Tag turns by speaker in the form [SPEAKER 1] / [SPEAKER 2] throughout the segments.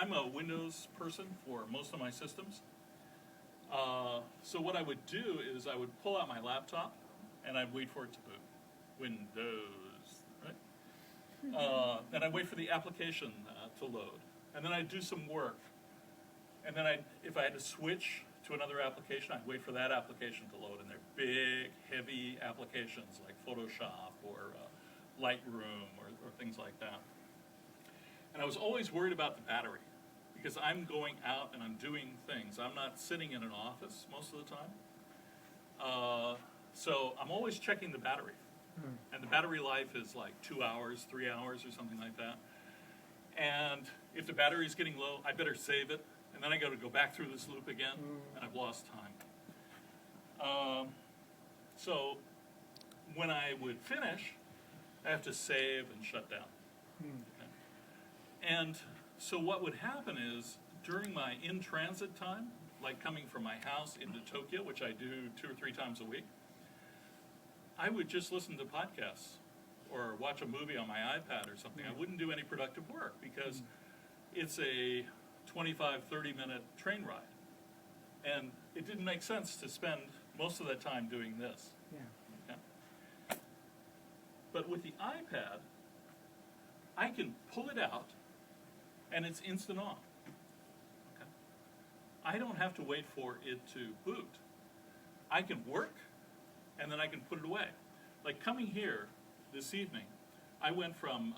[SPEAKER 1] I'm a Windows person for most of my systems. So what I would do is I would pull out my laptop and I'd wait for it to boot. Windows, right? And I'd wait for the application to load. And then I'd do some work. And then if I had to switch to another application, I'd wait for that application to load. And they're big, heavy applications like Photoshop or Lightroom or things like that. And I was always worried about the battery because I'm going out and I'm doing things. I'm not sitting in an office most of the time. So I'm always checking the battery. And the battery life is like 2 hours, 3 hours or something like that. And if the battery is getting low, I better save it. And then I got to go back through this loop again, and I've lost time. So when I would finish, I have to save and shut down. Okay. And so what would happen is, during my in-transit time, like coming from my house into Tokyo, which I do 2 or 3 times a week, I would just listen to podcasts or watch a movie on my iPad or something. I wouldn't do any productive work because it's a 25, 30-minute train ride. And it didn't make sense to spend most of that time doing this. Yeah. Okay? But with the iPad, I can pull it out and it's instant on. Okay? I don't have to wait for it to boot. I can work and then I can put it away. Like coming here this evening, I went from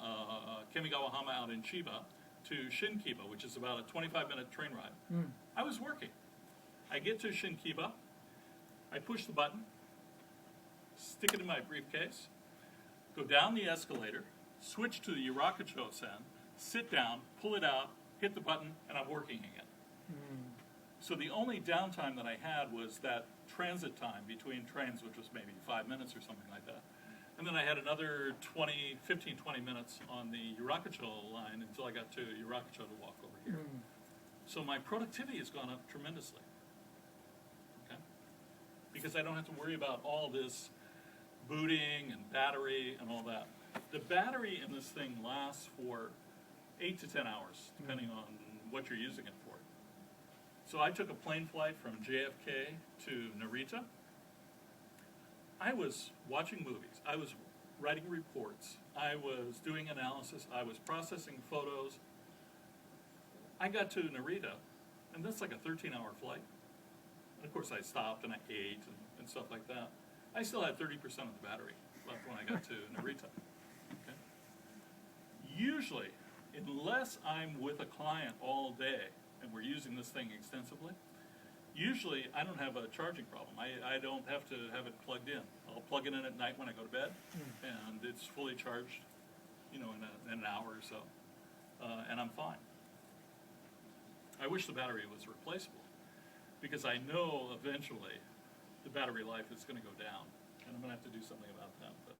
[SPEAKER 1] Kemigawahama out in Chiba to Shinkiba, which is about a 25-minute train ride. I was working. I get to Shinkiba, I push the button, stick it in my briefcase, go down the escalator, switch to the Yurakucho-sen, sit down, pull it out, hit the button, and I'm working again. So the only downtime that I had was that transit time between trains, which was maybe 5 minutes or something like that. And then I had another 15, 20 minutes on the Yurakucho line until I got to Yurakucho to walk over here. So my productivity has gone up tremendously. Okay? Because I don't have to worry about all this booting and battery and all that. The battery in this thing lasts for 8 to 10 hours, depending on what you're using it for. So I took a plane flight from JFK to Narita. I was watching movies, I was writing reports, I was doing analysis, I was processing photos. I got to Narita, and that's like a 13-hour flight. And of course I stopped and I ate and stuff like that. I still had 30% of the battery left when I got to Narita. Okay? Usually, unless I'm with a client all day, and we're using this thing extensively, usually I don't have a charging problem. I don't have to have it plugged in. I'll plug it in at night when I go to bed, and it's fully charged, in an hour or so, and I'm fine. I wish the battery was replaceable, because I know eventually the battery life is going to go down, and I'm going to have to do something about that. But